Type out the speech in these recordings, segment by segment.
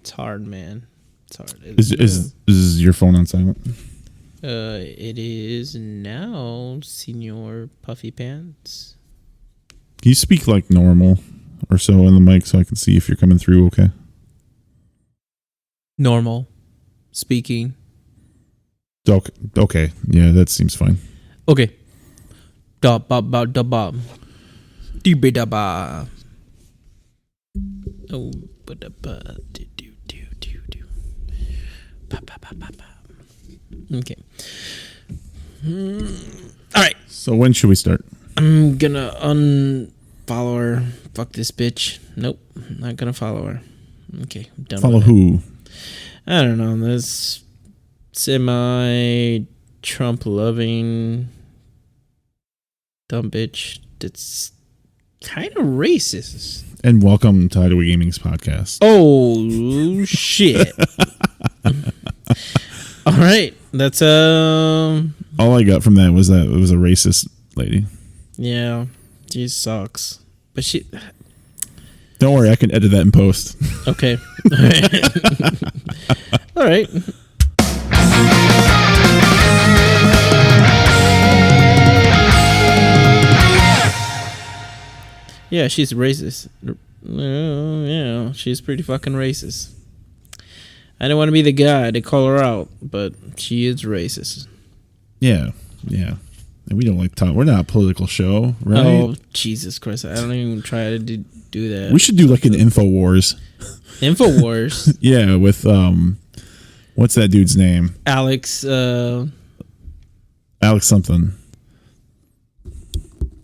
It's hard, man. It's hard. Is your phone on silent? It is now, Senor Puffy Pants. Can you speak like normal or so in the mic so I can see if you're coming through okay? Normal. Speaking. Okay. Yeah, that seems fine. Okay. Da ba ba da ba. Dee ba da ba. Oh, ba da ba. Do do do do do. Ba ba ba ba ba. Okay. All right. So when should we start? I'm gonna unfollow her. Fuck this bitch. Nope. Not gonna follow her. Okay. I'm done. Follow who? I don't know. This semi-Trump loving dumb bitch that's kind of racist. And welcome to Hideaway Gaming's podcast. Oh shit. All right. That's all I got from that was it was a racist lady. Yeah. She sucks. But she Don't worry, I can edit that in post. Okay. All right. Yeah, she's racist. Yeah, she's pretty fucking racist. I don't want to be the guy to call her out, but she is racist. Yeah. And we don't like talk. We're not a political show, right? Oh, Jesus Christ. I don't even try to do that. We should do like an InfoWars. InfoWars? Yeah, with, what's that dude's name? Alex something.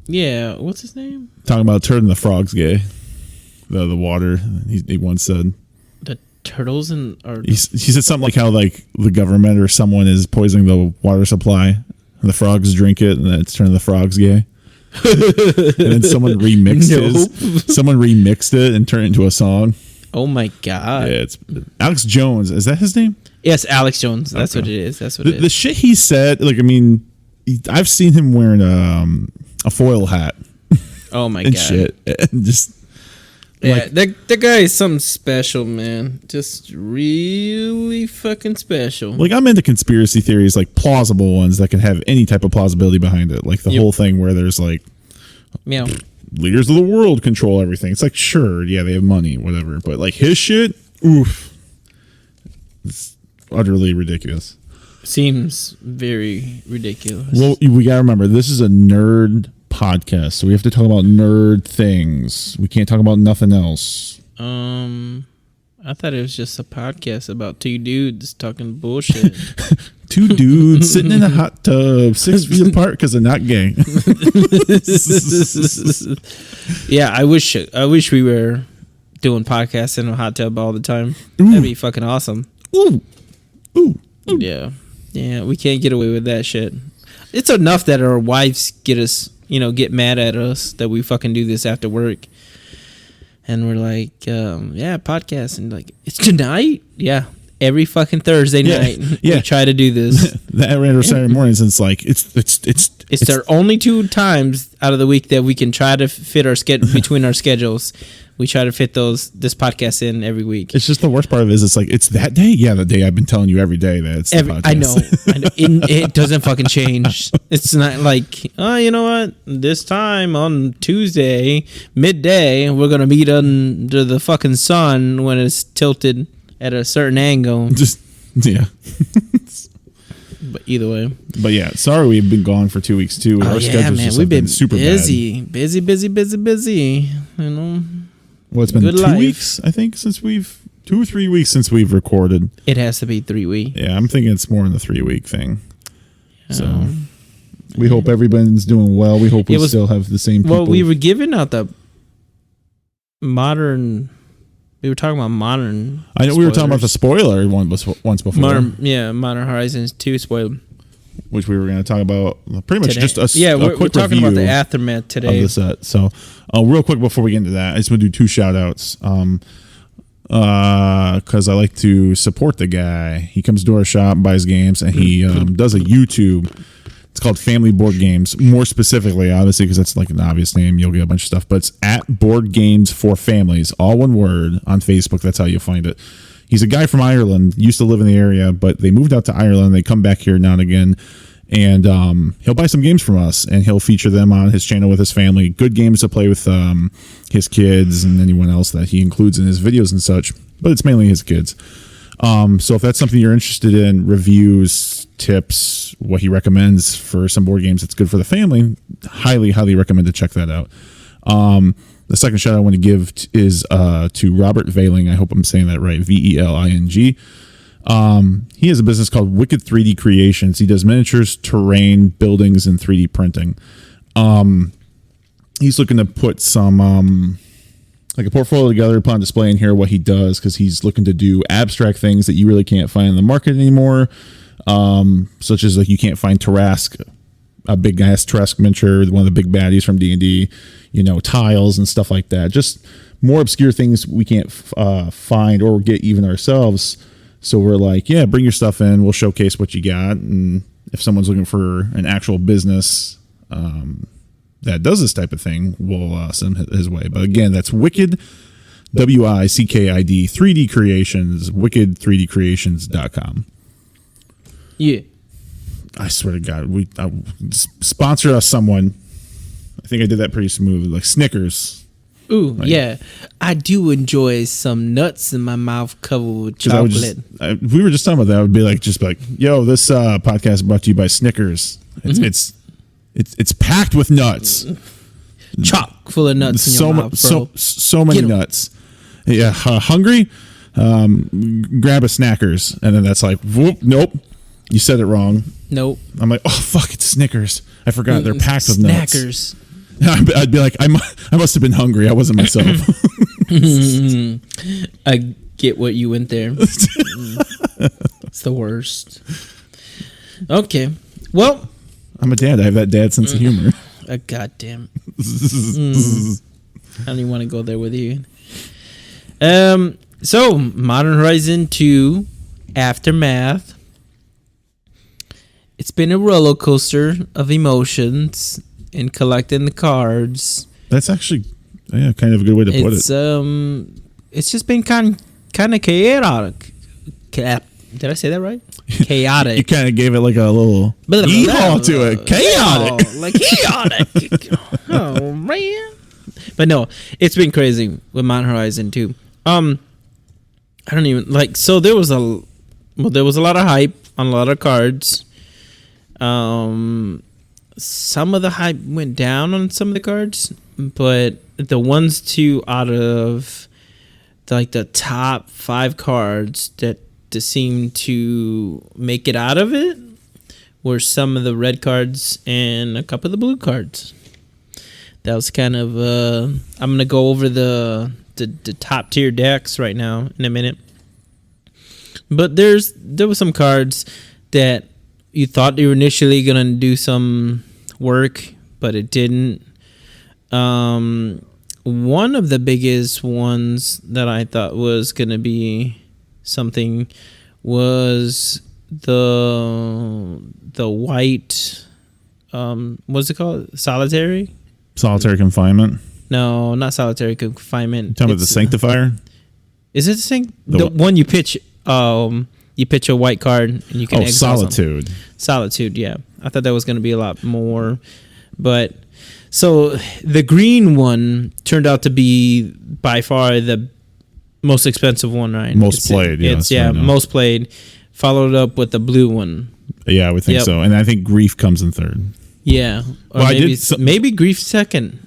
Yeah, what's his name? Talking about turning the frogs gay. The water. He once said. The turtles he said something like how like the government or someone is poisoning the water supply. And the frogs drink it, and it's turning the frogs gay. And then someone remixed someone remixed it and turned it into a song. Oh my god! Yeah, it's Alex Jones. Is that his name? Yes, Alex Jones. That's what it is. That's what it is. The shit he said, like, I mean, I've seen him wearing a foil hat. Oh my and god! Shit, and just yeah, that guy is something special, man. Just really fucking special. Like, I'm into conspiracy theories, like plausible ones that can have any type of plausibility behind it. Like the whole thing where there's like, leaders of the world control everything. It's like, sure, yeah, they have money, whatever. But like his shit, oof, it's utterly ridiculous. Seems very ridiculous. Well, we gotta remember, this is a nerd podcast, so we have to talk about nerd things. We can't talk about nothing else. I thought it was just a podcast about two dudes talking bullshit. Two dudes sitting in a hot tub 6 feet apart because they're not gay. Yeah, I wish we were doing podcasts in a hot tub all the time. Ooh. That'd be fucking awesome. Ooh. Yeah, we can't get away with that shit. It's enough that our wives get mad at us that we fucking do this after work. And we're like, podcast. And like, it's tonight? Yeah. Every fucking Thursday night. We try to do this. That ran over Saturday mornings. And it's like, it's there only 2 times out of the week that we can try to fit our between our schedules. We try to fit this podcast in every week. It's just the worst part of it is it's like, it's that day? Yeah, the day I've been telling you every day that it's the podcast. I know. It doesn't fucking change. It's not like, oh, you know what? This time on Tuesday, midday, we're going to meet under the fucking sun when it's tilted at a certain angle. Just, yeah. But either way. But yeah, sorry we've been gone for 2 weeks too. Our schedules just have been super busy. bad. Busy. You know? Well, it's been 2 weeks, I think, since 2 or 3 weeks since we've recorded. It has to be 3 weeks. Yeah, I'm thinking it's more in the 3 week thing. So we hope everyone's doing well. We hope we still have the same people. Well, we were giving out the modern. We were talking about modern. I know spoilers. We were talking about the spoiler once before. Modern Horizons 2 spoiled. Which we were going to talk about pretty much today. Just a we're quick talking about the aftermath today of the set. So, real quick before we get into that, I just want to do 2 shout outs. Because I like to support the guy. He comes to our shop, buys games, and he does a YouTube. It's called Family Board Games. More specifically, obviously, because that's like an obvious name. You'll get a bunch of stuff. But it's at Board Games for Families. All one word on Facebook. That's how you find it. He's a guy from Ireland, used to live in the area, but they moved out to Ireland. They come back here now and again, and he'll buy some games from us, and he'll feature them on his channel with his family. Good games to play with his kids and anyone else that he includes in his videos and such, but it's mainly his kids. So if that's something you're interested in, reviews, tips, what he recommends for some board games that's good for the family, highly recommend to check that out. The second shout I want to give is to Robert Veiling. I hope I'm saying that right. Veling. He has a business called Wicked 3D Creations. He does miniatures, terrain, buildings, and 3D printing. He's looking to put some like a portfolio together, put on display in here what he does, because he's looking to do abstract things that you really can't find in the market anymore, such as like you can't find Tarask, a big ass Tarask miniature, one of the big baddies from D&D, tiles and stuff like that. Just more obscure things we can't find or get even ourselves. So we're like, yeah, bring your stuff in. We'll showcase what you got. And if someone's looking for an actual business that does this type of thing, we'll send him his way. But again, that's Wicked, WICKID, 3D Creations, wickedcreations.com. Yeah. I swear to God, sponsor us, someone. I think I did that pretty smooth. Like Snickers. Ooh, yeah. I do enjoy some nuts in my mouth covered with chocolate. We were just talking about that. I would be like, yo, this podcast is brought to you by Snickers. It's packed with nuts. Chock full of nuts in your mouth, bro. So many nuts. Yeah, hungry? Grab a Snackers. And then that's like, whoop, nope. You said it wrong. Nope. I'm like, oh, fuck, it's Snickers. I forgot. They're packed with nuts. Snackers. I'd be like, I must have been hungry. I wasn't myself. I get what you went there. It's the worst. Okay. Well, I'm a dad. I have that dad sense of humor. Goddamn. I don't even want to go there with you. So, Modern Horizon 2 Aftermath. It's been a roller coaster of emotions in collecting the cards. That's actually kind of a good way to put it. It's just been kind of chaotic. Did I say that right? Chaotic. You kind of gave it like a little yeehaw to it. Chaotic. Like chaotic. Oh, man. But no, it's been crazy with Modern Horizon 2. I don't even like. So there was a lot of hype on a lot of cards. Some of the hype went down on some of the cards, but the ones out of the top 5 cards that seemed to make it out of it were some of the red cards and a couple of the blue cards. That was kind of I'm gonna go over the top tier decks right now in a minute, but there were some cards that you thought they were initially gonna do some work, but it didn't. One of the biggest ones that I thought was gonna be something was the white. What's it called? Solitary confinement. No, not solitary confinement. You're talking about the Sanctifier. Is it the one you pitch? You pitch a white card and you can exile Solitude. Solitude, yeah. I thought that was going to be a lot more. But so the green one turned out to be by far the most expensive one, right? Most played, yeah. Most played. Followed up with the blue one. Yeah, I would think so. And I think Grief comes in third. Yeah. Or maybe Grief second.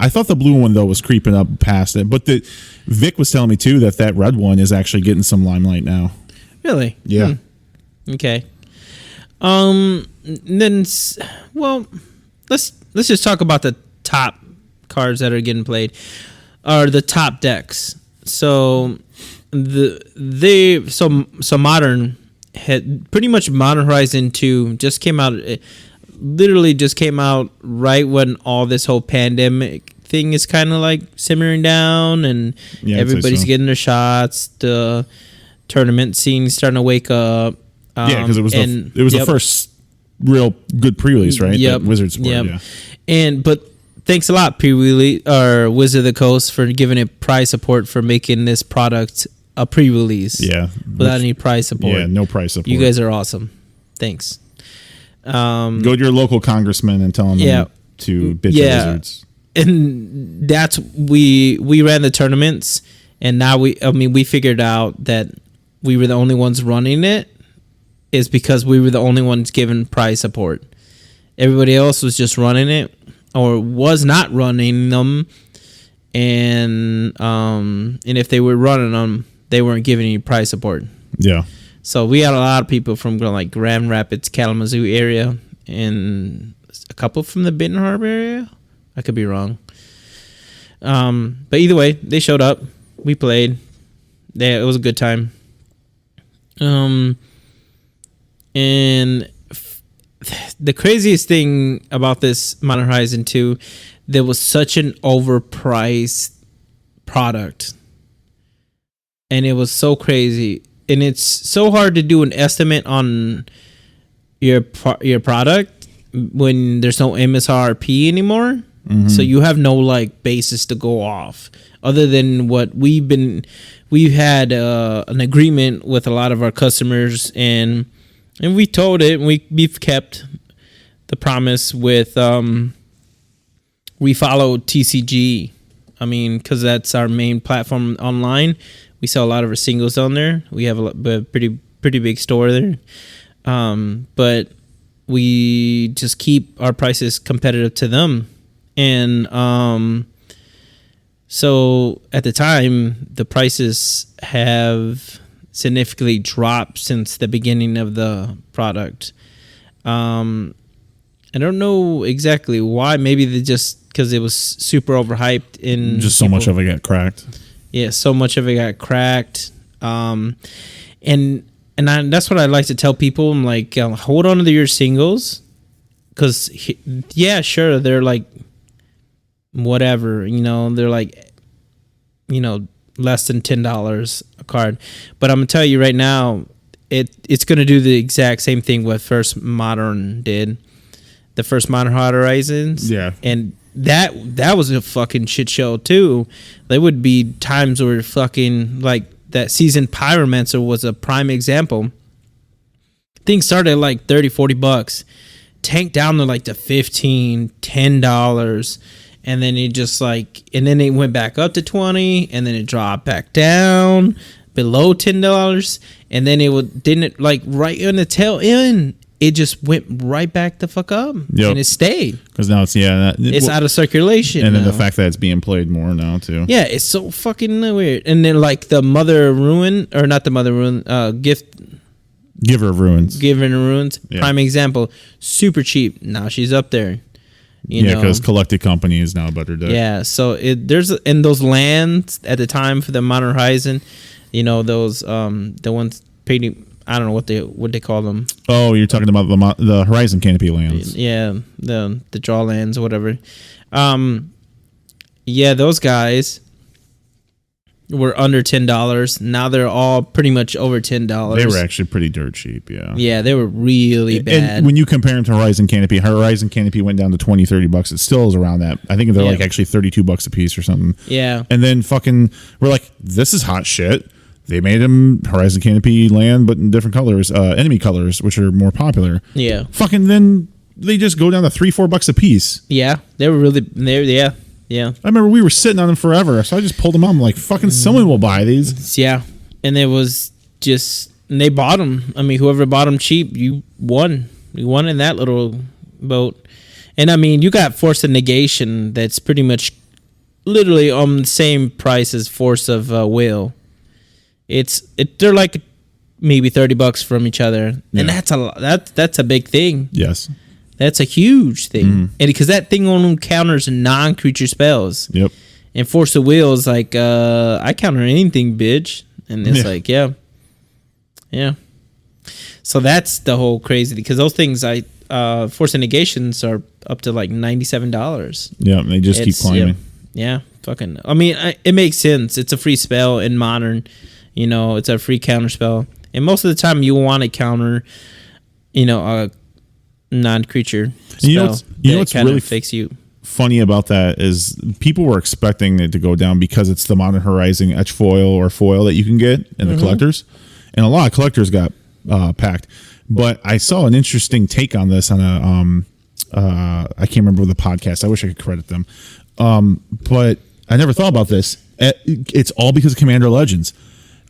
I thought the blue one, though, was creeping up past it. But Vic was telling me, too, that red one is actually getting some limelight now. Really? Yeah. Okay. Then, well, let's just talk about the top cards that are getting played, or the top decks. So Modern had pretty much Modern Horizon 2 just came out. Literally just came out right when all this whole pandemic thing is kind of like simmering down, and everybody's getting their shots. The tournament scene starting to wake up. Because it was the first real good pre-release, right? Yep. Wizards were, yeah. But thanks a lot, pre-release or Wizard of the Coast, for giving it prize support for making this product a pre-release. Yeah, without any prize support. Yeah, no prize support. You guys are awesome. Thanks. Go to your local congressman and tell him to bitch at Wizards. And that's we ran the tournaments, and now we figured out that we were the only ones running it is because we were the only ones given prize support. Everybody else was just running it or was not running them, and if they were running them, they weren't giving any prize support. Yeah. So we had a lot of people from like Grand Rapids, Kalamazoo area, and a couple from the Benton Harbor area. I could be wrong. But either way, they showed up. We played. It was a good time. And the craziest thing about this Modern Horizon 2, there was such an overpriced product. And it was so crazy. And it's so hard to do an estimate on your product when there's no MSRP anymore. Mm-hmm. So you have no like basis to go off other than what we've had an agreement with a lot of our customers, and we told it, and we've kept the promise with we follow TCG. I mean, because that's our main platform online. We sell a lot of our singles on there. We have a pretty big store there. But we just keep our prices competitive to them. And so at the time, the prices have significantly dropped since the beginning of the product. I don't know exactly why. Maybe they just because it was super overhyped and just so much of it got cracked. Yeah, so much of it got cracked. And that's what I like to tell people. I'm like, hold on to your singles, because sure, they're like whatever, they're like, less than $10 a card. But I'm gonna tell you right now, it's gonna do the exact same thing what First Modern did. The first Modern Horizons. Yeah. And that was a fucking shit show too. There would be times where fucking like that season Pyromancer was a prime example. Things started at like $30-$40, tanked down to like the $15-$10, and then it just like, and then it went back up to $20, and then it dropped back down below $10, and then didn't like right in the tail end. It just went right back the fuck up, and it stayed. Because now it's out of circulation, and then the fact that it's being played more now too. Yeah, it's so fucking weird. And then like the Mother Ruin, or not the Mother Ruin, Giver of Ruins, prime example, super cheap. Now she's up there. Because Collected Company is now a better deck. Yeah, so there's in those lands at the time for the Modern Horizon, those the ones painting. I don't know what they call them. Oh, you're talking about the Horizon Canopy lands. Yeah, the draw lands or whatever. Those guys were under $10. Now they're all pretty much over $10. They were actually pretty dirt cheap, yeah. Yeah, they were really bad. And when you compare them to Horizon Canopy went down to $20-$30. It still is around that. I think they're like actually $32 a piece or something. Yeah. And then we're like, this is hot shit. They made them Horizon Canopy land, but in different colors, enemy colors, which are more popular. Yeah. Fucking then they just go down to $3-$4 a piece. Yeah, they were really yeah. I remember we were sitting on them forever, so I just pulled them out. I'm like, fucking someone will buy these. Yeah, and it was just, and they bought them. I mean, whoever bought them cheap, you won. You won in that little boat. And I mean, you got Force of Negation that's pretty much literally on the same price as Force of Will. They're like maybe $30 from each other, and that's a big thing. Yes, that's a huge thing, and because that thing only counters non-creature spells. Yep. And Force of Will is like, I counter anything, bitch, and it's like, yeah. So that's the whole crazy, because those things, Force of Negations are up to like $97. Yeah, they just keep climbing. Yeah, fucking. I mean, it makes sense. It's a free spell in Modern. It's a free counter spell. And most of the time you want to counter, a non-creature spell. What's really fakes you. funny about that is people were expecting it to go down because it's the Modern Horizon etch foil or foil that you can get in the collectors, and a lot of collectors got packed. But I saw an interesting take on this on a I can't remember the podcast. I wish I could credit them, but I never thought about this. It's all because of Commander Legends.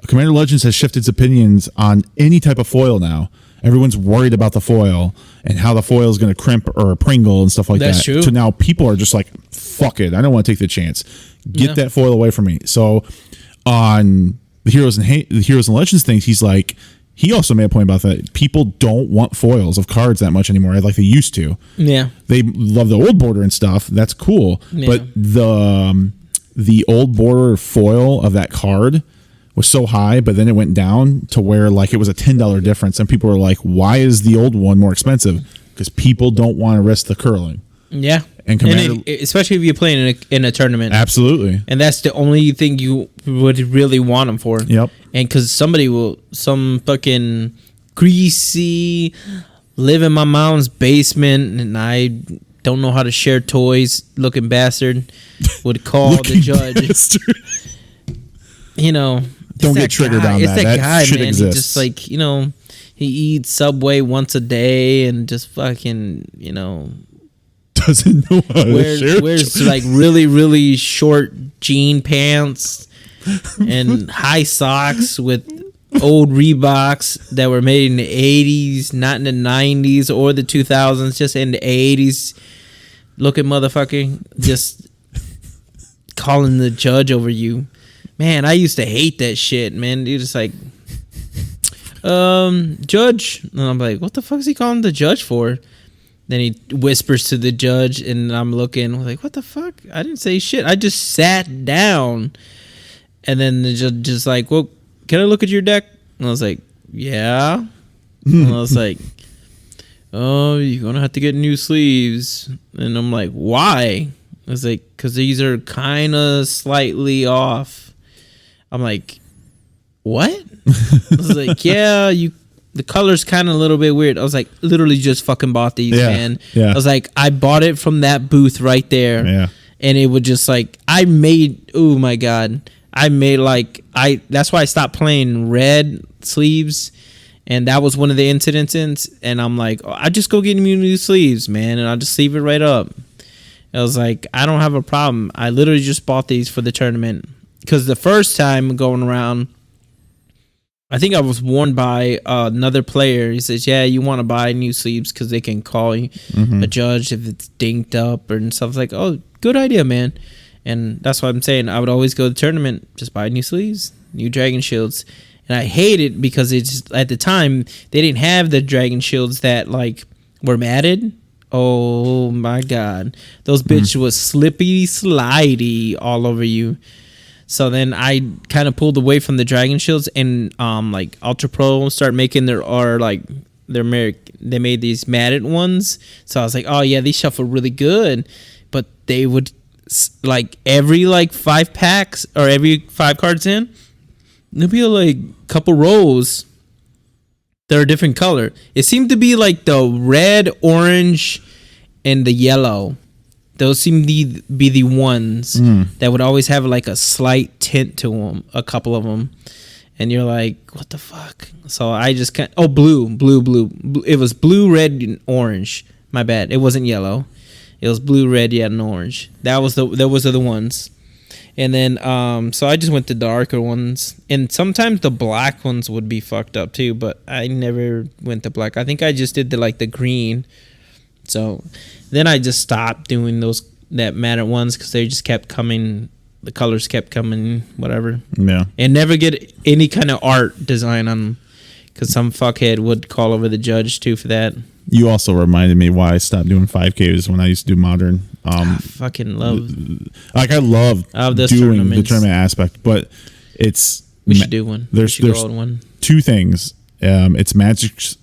Commander Legends has shifted its opinions on any type of foil now. Everyone's worried about the foil and how the foil is going to crimp or pringle and stuff like that. That's true. So now people are just like, fuck it. I don't want to take the chance. Get that foil away from me. So on the Heroes and Legends things, he's like, he also made a point about that. People don't want foils of cards that much anymore, like they used to. Yeah. They love the old border and stuff. That's cool. Yeah. But the old border foil of that card was so high, but then it went down to where like it was a $10 difference, and people were like, why is the old one more expensive? Because people don't want to risk the curling. Yeah. And Commander, especially if you're playing in a tournament. Absolutely. And that's the only thing you would really want them for. Yep. And because some fucking greasy, live in my mom's basement and I don't know how to share toys looking bastard would call the judge. You know, don't get triggered on that. It's that guy, should man. exist. He just like, you know, he eats Subway once a day and just fucking, you know, doesn't know how to share. Wears like really, really short jean pants and high socks with old Reeboks that were made in the 80s, not in the 90s or the 2000s, just in the 80s. Looking motherfucker, just calling the judge over you. Man, I used to hate that shit, man. You're just like, judge. And I'm like, what the fuck is he calling the judge for? Then he whispers to the judge, and I'm looking like, what the fuck? I didn't say shit. I just sat down. And then the judge is like, well, can I look at your deck? And I was like, yeah. And I was like, oh, you're going to have to get new sleeves. And I'm like, why? I was like, because these are kind of slightly off. I'm like, what? I was like, yeah, the color's kind of a little bit weird. I was like, literally just fucking bought these, man. Yeah. I was like, I bought it from that booth right there. Yeah. And it would just like, oh my God. That's why I stopped playing red sleeves. And that was one of the incidences. And I'm like, I just go get me new sleeves, man. And I'll just leave it right up. I was like, I don't have a problem. I literally just bought these for the tournament. Because the first time going around, I think I was warned by another player. He says, yeah, you want to buy new sleeves because they can call you a judge if it's dinked up and stuff. Like, oh, good idea, man. And that's what I'm saying. I would always go to the tournament, just buy new sleeves, new dragon shields. And I hate it because it's at the time, they didn't have the dragon shields that like were matted. Oh, my God. Those bitches was slippy, slidey all over you. So then I kind of pulled away from the dragon shields, and like Ultra Pro started making they made these matted ones. So I was like, oh yeah, these shuffle really good. But they would like every like 5 packs or every 5 cards in, there'd be like a couple rows that are a different color. It seemed to be like the red, orange, and the yellow. Those seem to be the ones that would always have like a slight tint to them, a couple of them. And you're like, what the fuck? So I just blue. It was blue, red, and orange. My bad. It wasn't yellow. It was blue, red, yeah, and orange. Those are the ones. And then, so I just went to darker ones. And sometimes the black ones would be fucked up too, but I never went to black. I think I just did the green. So then I just stopped doing that matted ones because they just kept coming. The colors kept coming, whatever. Yeah. And never get any kind of art design on them because some fuckhead would call over the judge too for that. You also reminded me why I stopped doing 5Ks when I used to do Modern. I fucking love. Like I love doing the tournament aspect, but we should do one. There's one. 2 things. It's Magic's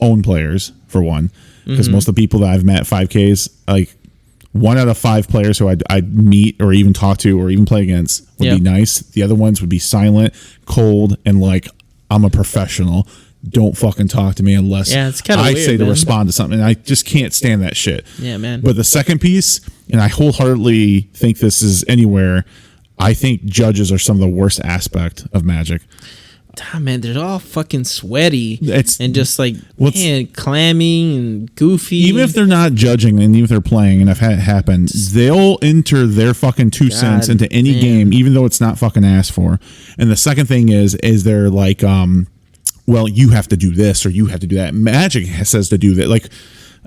own players for one. Because most of the people that I've met 5Ks, like 1 out of 5 players who I'd meet or even talk to or even play against would be nice. The other ones would be silent, cold, and like, I'm a professional. don't fucking talk to me unless it's kinda I weird, say to man. respond to something. And I just can't stand that shit. Yeah, man. But the second piece, and I wholeheartedly think this is anywhere, I think judges are some of the worst aspect of Magic. Man, they're all fucking sweaty. And just like, clammy and goofy. Even if they're not judging and even if they're playing, and I've had it happen, they'll enter their fucking 2 cents into any game, even though it's not fucking asked for. And the second thing is they're like, well, you have to do this or you have to do that. Magic says to do that. Like,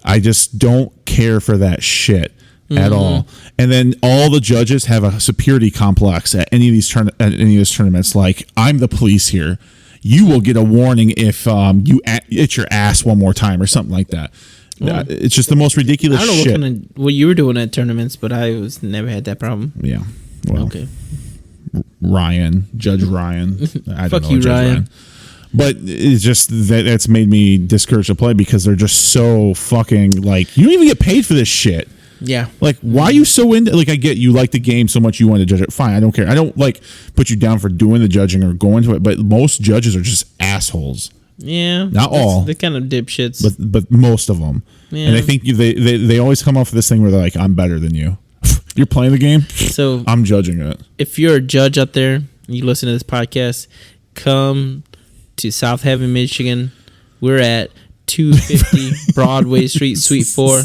I just don't care for that shit at all. And then all the judges have a superiority complex at any of these tournaments. Like, I'm the police here. You will get a warning if you itch your ass one more time or something like that. It's just the most ridiculous shit. I don't know what you were doing at tournaments, but I never had that problem. Yeah. Well, okay. Judge Ryan. I don't Fuck know you, Judge Ryan. But it's just that's made me discouraged to play because they're just so fucking like, you don't even get paid for this shit. Yeah. Like, why are you so into, like, I get you like the game so much you want to judge it. Fine, I don't care. I don't like put you down for doing the judging or going to it, but most judges are just assholes. Yeah. Not all. They're kind of dipshits. But most of them. Yeah. And I think they always come off with this thing where they're like, I'm better than you. You're playing the game, so I'm judging it. If you're a judge out there, and you listen to this podcast, come to South Haven, Michigan. We're at 250 Broadway Street, Suite 4.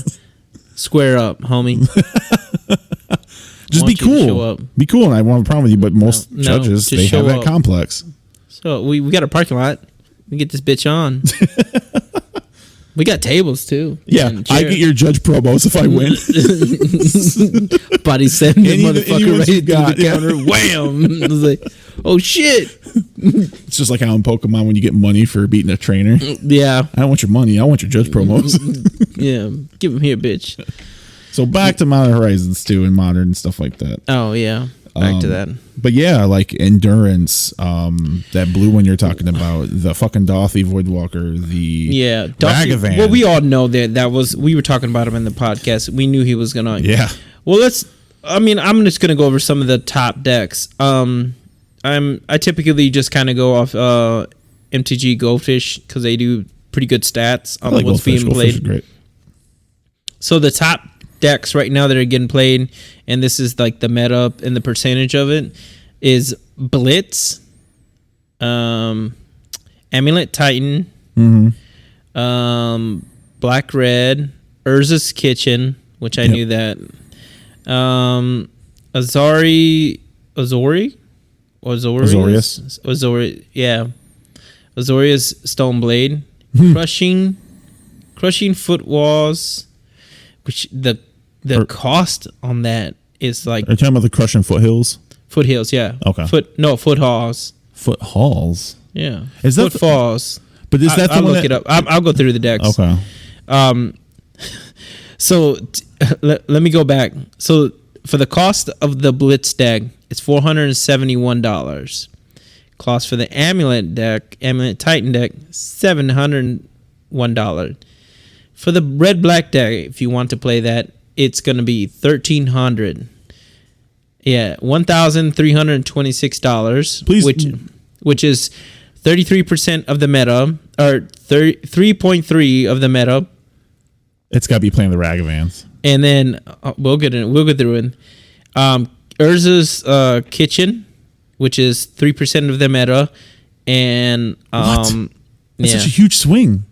Square up, homie. Just be cool. Be cool, and I won't have a problem with you. But most judges, they have that complex. So we got a parking lot. We get this bitch on. We got tables too. Yeah, I get your judge promos if I win. Body send the motherfucker right to the counter. Wham! I was like, oh shit. It's just like how in Pokemon when you get money for beating a trainer. Yeah. I don't want your money. I want your judge promos. Yeah. Give them here, bitch. So back to Modern Horizons 2 and Modern and stuff like that. Oh, yeah. Back to that. But yeah, like Endurance, that blue one you're talking about, the fucking Dothy Voidwalker, the Ragavan. Well, we all know that was, we were talking about him in the podcast. We knew he was going to. Yeah. Well, I'm just going to go over some of the top decks. I typically just kind of go off MTG Goldfish because they do pretty good stats on what's being played. Great. So the top decks right now that are getting played, and this is like the meta and the percentage of it, is Blitz, Amulet Titan, Black Red, Urza's Kitchen, which I knew that, Azorius, yeah, Azorius Stoneblade, Crushing Foot Walls, which the cost on that is like. Are you talking about the Crushing Foothills? Foothills, yeah. Okay. Foothalls. Foothalls. Yeah. Is that Footfalls? But is that the I'll one look it up. I'll go through the decks. Okay. So let me go back. So for the cost of the Blitz deck, it's $471. Cost for the Amulet Titan deck, $701. For the Red Black deck, if you want to play that, it's going to be $1,300. Yeah, $1,326. Please, which is 33% of the meta, or 3.3 of the meta. It's got to be playing the Ragavans. And then we'll go through it. Urza's Kitchen, which is 3% of the meta, and That's such a huge swing.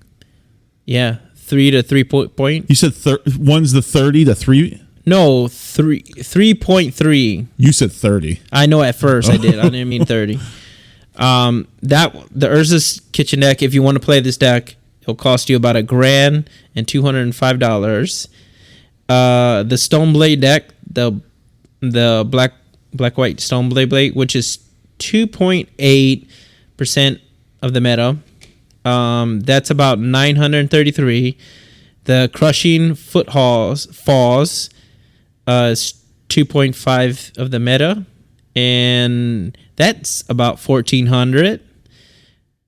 Yeah, 3 to 3 point. You said one's the 30 to 3. No, 3.3. You said 30. I know at first I did. I didn't mean 30. The Urza's Kitchen deck, if you want to play this deck, it'll cost you about $1,000 and $205. The Stoneblade deck, the black white Stoneblade, which is 2.8% of the meta. That's about $933. The Crushing Falls is 2.5 of the meta, and that's about $1,400.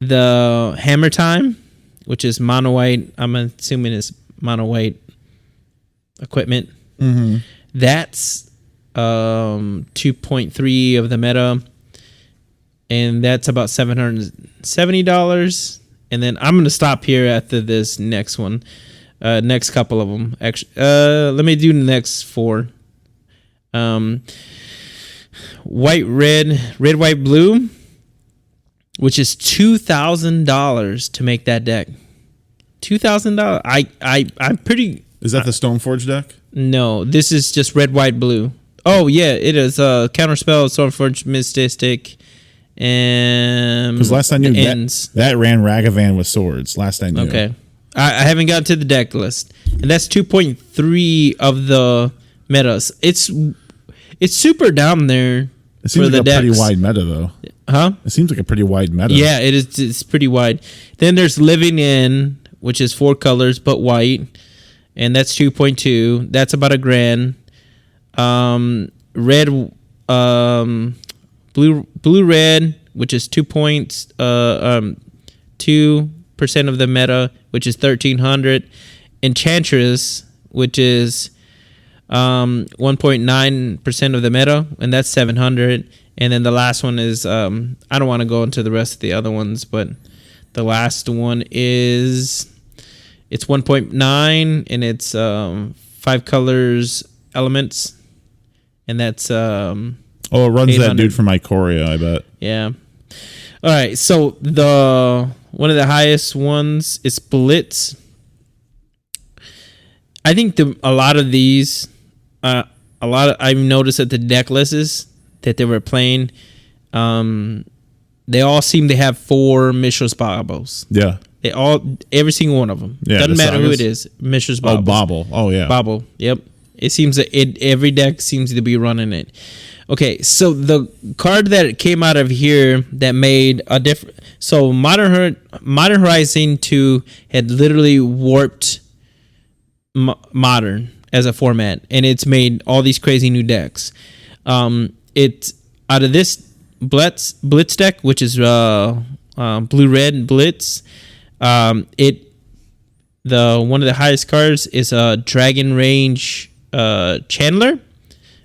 The Hammer Time, which is mono white, I'm assuming it's mono white equipment. Mm-hmm. That's 2.3 of the meta, and that's about $770. and then I'm gonna stop here after this next one. Next couple of them. Actually, let me do the next 4. White, red, white, blue, which is $2,000 to make that deck. $2,000. I'm pretty. Is that the Stoneforge deck? No, this is just red, white, blue. Oh yeah, it is Counterspell, Stoneforge, Mystic, and because last I knew that ran Ragavan with swords. Last I knew. Okay, I haven't gotten to the deck list, and that's 2.3 of the metas. It's super down there. It seems like a pretty wide meta though. Huh? It seems like a pretty wide meta. Yeah, it is. It's pretty wide. Then there's Living In, which is 4 colors but white, and that's 2.2. That's about $1,000. Red, blue, red, which is 2% of the meta, which is 1,300. Enchantress, which is 1.9% of the meta, and that's 700. And then the last one is I don't want to go into the rest of the other ones, but the last one is it's 1.9 and it's 5 colors elements, and that's it runs that dude from Ikoria, I bet. Yeah. All right, so the one of the highest ones is Blitz. I think a lot of these I've noticed that the deck lists that they were playing, they all seem to have 4 Mishra's Baubles. Yeah. Every single one of them. Yeah, doesn't matter who it is. Mishra's Baubles. Oh, Bauble. Oh, yeah. Bauble. Yep. It seems that every deck seems to be running it. Okay, so the card that came out of here that made a difference. So Modern Horizon 2 had literally warped Modern as a format, and it's made all these crazy new decks. It's out of this Blitz deck, which is blue-red Blitz. One of the highest cards is a Dragon Range Chandler,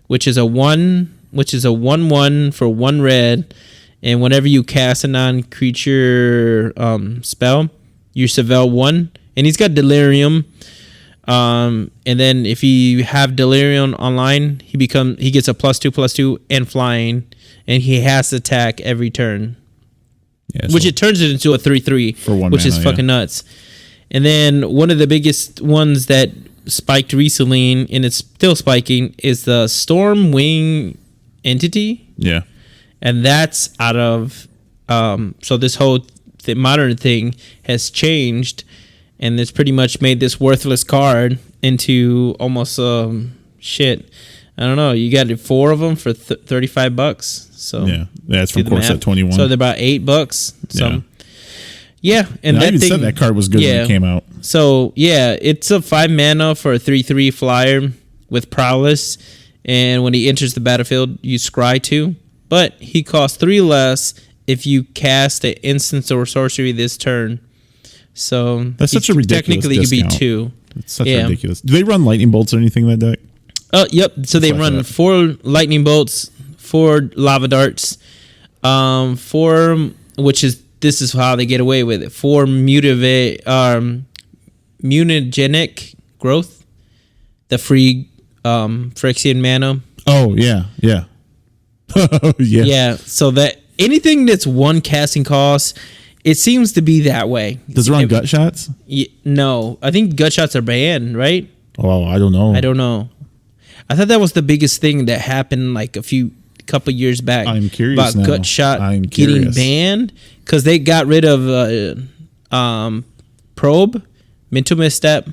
which is a 1/1 for 1 red, and whenever you cast a non-creature spell, you Seville 1, and he's got Delirium. And then if you have Delirium online, he gets a +2/+2 and flying, and he has to attack every turn. Yeah, which it turns it into a 3/3 for 1 which mana, is fucking nuts. And then one of the biggest ones that spiked recently, and it's still spiking, is the Stormwing Entity. Yeah. And that's out of so this whole modern thing has changed, and it's pretty much made this worthless card into almost shit. I don't know. You got 4 of them for $35. So yeah, it's from Core Set 21. So they're about $8. So yeah, and I even said that card was good when it came out. So yeah, it's a 5 mana for a 3/3 flyer with prowess, and when he enters the battlefield, you scry 2. But he costs 3 less if you cast an instance or sorcery this turn. So that's such a ridiculous technically discount. Could be 2. It's such ridiculous. Do they run lightning bolts or anything in that deck? Yep. So they run 4 lightning bolts, 4 lava darts, 4, which is this is how they get away with it. 4 mutagenic growth, the free Phyrexian mana. Oh yeah. Yeah. Yeah. So that anything that's 1 casting cost, it seems to be that way. Does it run gut shots? No, I think gut shots are banned, right? Oh, I don't know. I thought that was the biggest thing that happened like a couple years back. I'm curious about now. gut shot getting banned because they got rid of probe, mental misstep,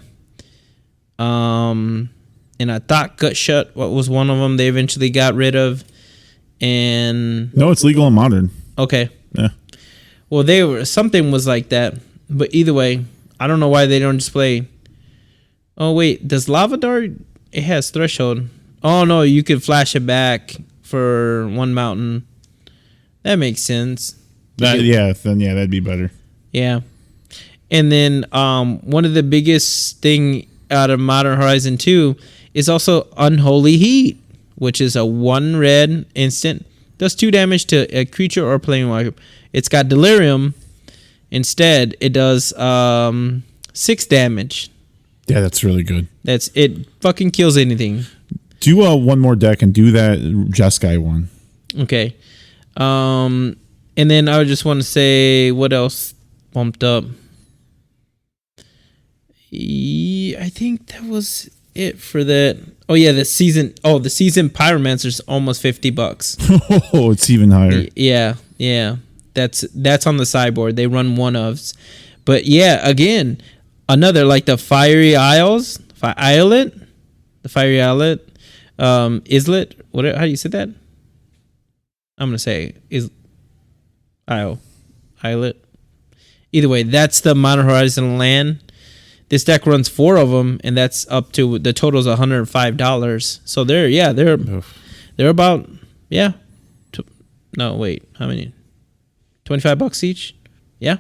and I thought gut shot was one of them. They eventually got rid of, and no, it's legal in Modern. Okay. Yeah. Well, something was like that, but either way, I don't know why they don't display. Oh wait, does Lava Dart? It has threshold. Oh no, you can flash it back for 1 mountain. That makes sense. That'd be better. Yeah, and then one of the biggest thing out of Modern Horizon 2 is also Unholy Heat, which is a 1 red instant, does 2 damage to a creature or planeswalker. It's got Delirium, Instead, it does 6 damage. Yeah, that's really good. It fucking kills anything. Do one more deck and do that Jeskai one. Okay. And then I just want to say what else bumped up. I think that was it for that. Oh yeah, the season Pyromancer's almost $50. Oh, it's even higher. Yeah. That's on the sideboard. They run one ofs. But yeah, again, another like the Fiery Isles, Islet, the Fiery Islet, Islet. How do you say that? I'm gonna say Islet. Either way, that's the Modern Horizon land. This deck runs 4 of them, and that's up to the total is $105. So they're about no wait, how many? $25 each. Yeah.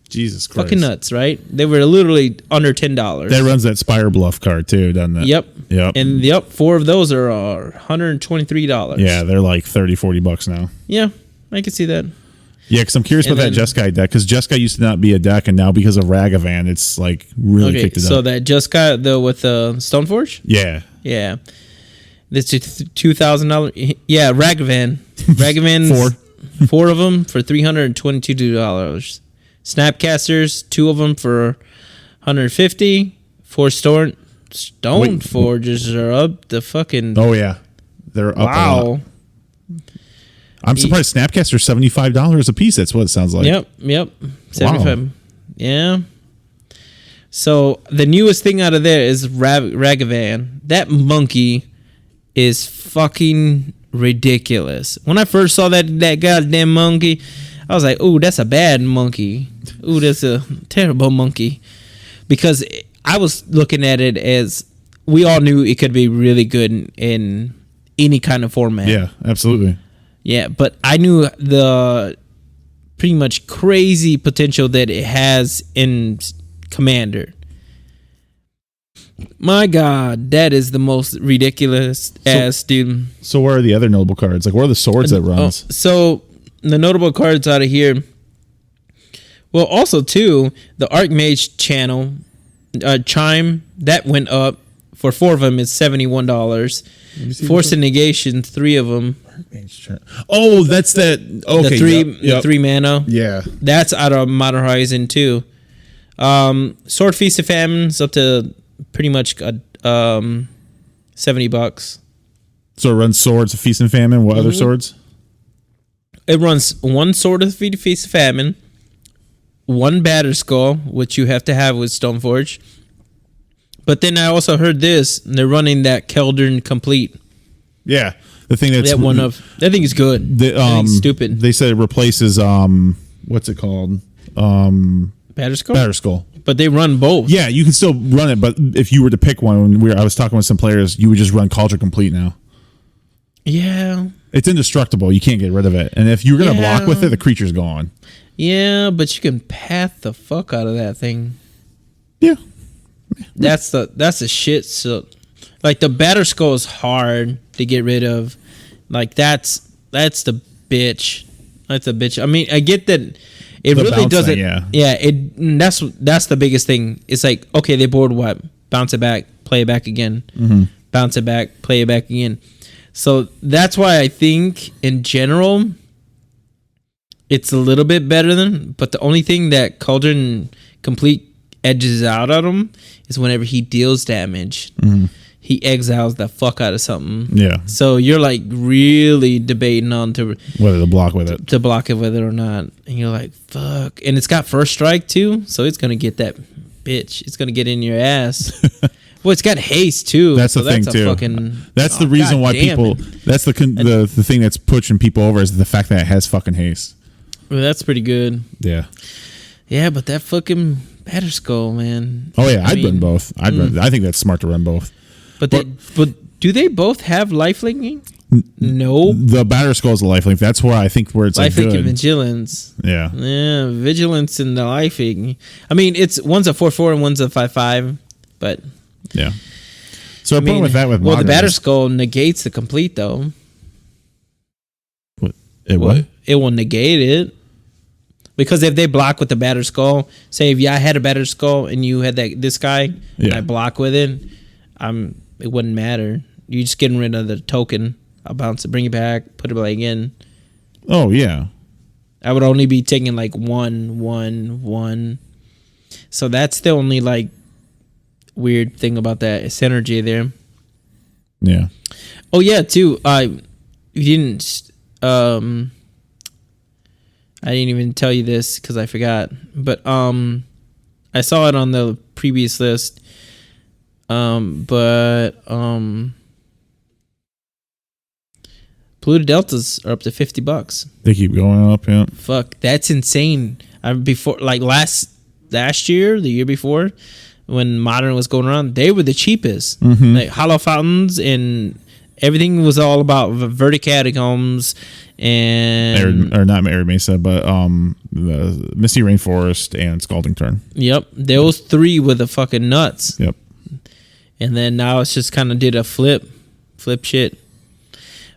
Jesus Christ. Fucking nuts, right? They were literally under $10. That runs that Spire Bluff card too, doesn't it? Yep. And 4 of those are $123. Yeah, they're like $30-$40 now. Yeah, I can see that. Yeah, because I'm curious about that Jeskai deck, because Jeskai used to not be a deck, and now because of Ragavan, it's like really kicked it up. So that Jeskai with the Stoneforge? Yeah. Yeah. This is $2,000. Yeah, Ragavan. Ragavan's 4 of them for $322. Snapcasters, 2 of them for $150. 4 Stoneforges are up the fucking... Oh, yeah. They're up a lot. I'm surprised Snapcaster $75 a piece. That's what it sounds like. Yep. 75. Wow. Yeah. So the newest thing out of there is Ragavan. That monkey is fucking ridiculous. When I first saw that goddamn monkey, I was like, "Ooh, that's a bad monkey. Ooh, that's a terrible monkey." Because I was looking at it as we all knew it could be really good in any kind of format. Yeah, absolutely. Yeah, but I knew the pretty much crazy potential that it has in Commander. My God, that is the most ridiculous ass dude. So where are the other notable cards? Like, what are the swords that runs? So the notable cards out of here. Well, also too, the Archmage channel, Chime, that went up. For 4 of them, it's $71. Force and Negation, 3 of them. Oh, that's that. Okay, the 3 mana. Yeah, that's out of Modern Horizon too. Sword Feast of Famine's up to pretty much $70. So it runs swords of Feast and Famine. What other swords? It runs 1 sword of Feast of Famine, 1 Batter Skull, which you have to have with Stoneforge. But then I also heard this. They're running that Keldern Complete. Yeah, the thing that's that thing is good. That thing's stupid. They said it replaces what's it called? Batter Skull. Batter Skull. But they run both. Yeah, you can still run it. But if you were to pick one, I was talking with some players, you would just run Cauldron Complete now. Yeah, it's indestructible. You can't get rid of it. And if you're gonna block with it, the creature's gone. Yeah, but you can path the fuck out of that thing. Yeah. That's the shit. So, like the Batter Skull is hard to get rid of. Like that's the bitch. That's a bitch. I mean, I get that it the really doesn't. That's the biggest thing. It's like, okay, they board wipe, bounce it back, play it back again, bounce it back, play it back again. So that's why I think in general it's a little bit better than. But the only thing that Cauldron Complete edges out at him is whenever he deals damage, he exiles the fuck out of something. Yeah. So you're like really debating on whether to block with it, or not, and you're like, fuck. And it's got first strike too, so it's gonna get that bitch. It's gonna get in your ass. Well, it's got haste too. That's the thing too. That's the reason why people. That's the thing that's pushing people over is the fact that it has fucking haste. Well, that's pretty good. Yeah. Yeah, but that fucking Batter Skull, man. Oh yeah, I'd run both. I think that's smart to run both. But do they both have lifelinking? No. The Batter Skull is a lifelink. That's where I think where it's lifelink like good. And vigilance. Yeah. Yeah, vigilance and the lifelink. I mean, one's a 4/4 and one's a 5/5, but yeah. So I'm playing with that with the Batter Skull negates the complete though. What? It will negate it. Because if they block with the battered skull, say if I had a battered skull and you had this guy and I block with it, it wouldn't matter. You're just getting rid of the token. I'll bounce it, bring it back, put it back in. Oh yeah. I would only be taking like 1. So that's the only like weird thing about that synergy there. Yeah. Oh yeah, too. You didn't. I didn't even tell you this because I forgot. But I saw it on the previous list. Polluted deltas are up to $50. They keep going up, yeah. Fuck, that's insane. Before, like last year, the year before, when Modern was going around, they were the cheapest. Mm-hmm. Like hollow fountains and everything was all about verticatacombs and or not Arid Mesa, but the Misty Rainforest and Scalding Tarn. Yep, those three were the fucking nuts. Yep. And then now it's just kind of did a flip shit.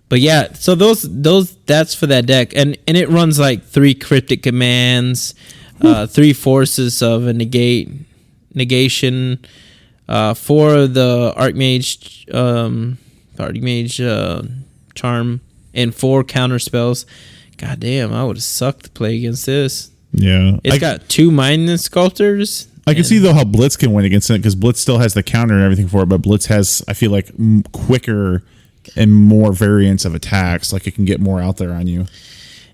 But yeah, so those that's for that deck, and it runs like 3 cryptic commands, 3 forces of a negation, 4 of the Archmage charm, and 4 counter spells. God damn, I would have sucked to play against this. Yeah, it's got 2 Mindless Sculptors. I can see though how Blitz can win against it because Blitz still has the counter and everything for it, but Blitz has, I feel like, quicker and more variants of attacks. Like it can get more out there on you.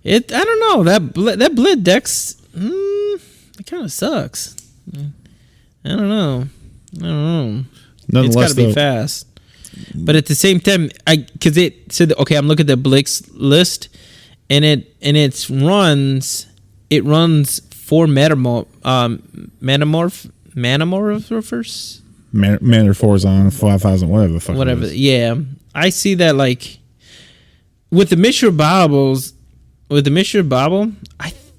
I don't know, that Blitz deck's it kind of sucks. I don't know. It's got to be fast. But at the same time, because it said, okay, I'm looking at the Blitz list, and it runs 4 Manamorphers? Manor 4's on 5,000, whatever the fuck. Whatever, yeah. I see that like with the Mishra Bobble, I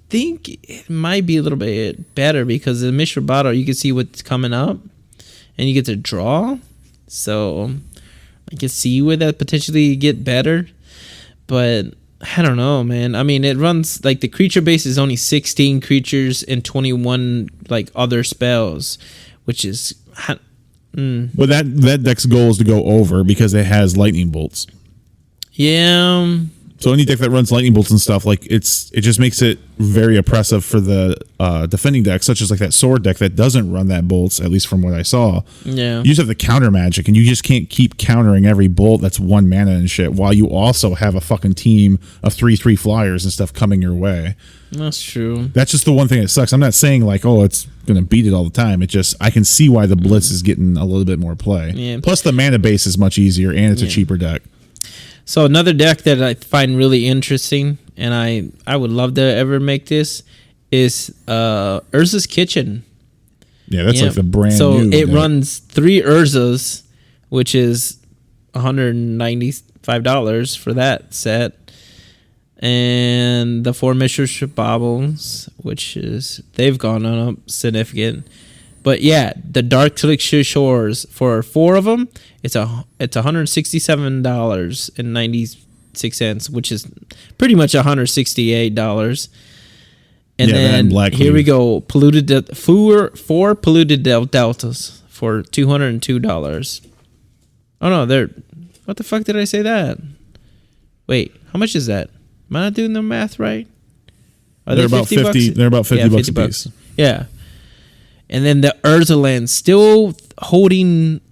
think it might be a little bit better because the Mishra Bottle, you can see what's coming up and you get to draw. So I can see where that potentially get better. But I don't know, man. I mean, it runs like the creature base is only 16 creatures and 21 like other spells, which is Well, that deck's goal is to go over because it has lightning bolts. Yeah. So any deck that runs lightning bolts and stuff, like it just makes it very oppressive for the defending deck, such as like that sword deck that doesn't run that bolts, at least from what I saw. Yeah. You just have the counter magic, and you just can't keep countering every bolt that's 1 mana and shit, while you also have a fucking team of 3/3 flyers and stuff coming your way. That's true. That's just the one thing that sucks. I'm not saying like, oh, it's gonna beat it all the time. It just, I can see why the Blitz is getting a little bit more play. Yeah. Plus the mana base is much easier, and it's a cheaper deck. So another deck that I find really interesting, and I would love to ever make this, is Urza's Kitchen. Yeah, that's like the brand new. So it deck. runs 3 Urzas, which is $195 for that set. And the 4 Mishra Bobbles, which is, they've gone up significant. But yeah, the Dark Elixir Shores, for 4 of them, it's $167.96, which is pretty much $168. And then here we go, polluted 4 polluted deltas for $202. Oh no, what the fuck did I say that? Wait, how much is that? Am I not doing the math right? They're about 50. They're about 50 bucks a piece. Yeah. And then the Urzaland still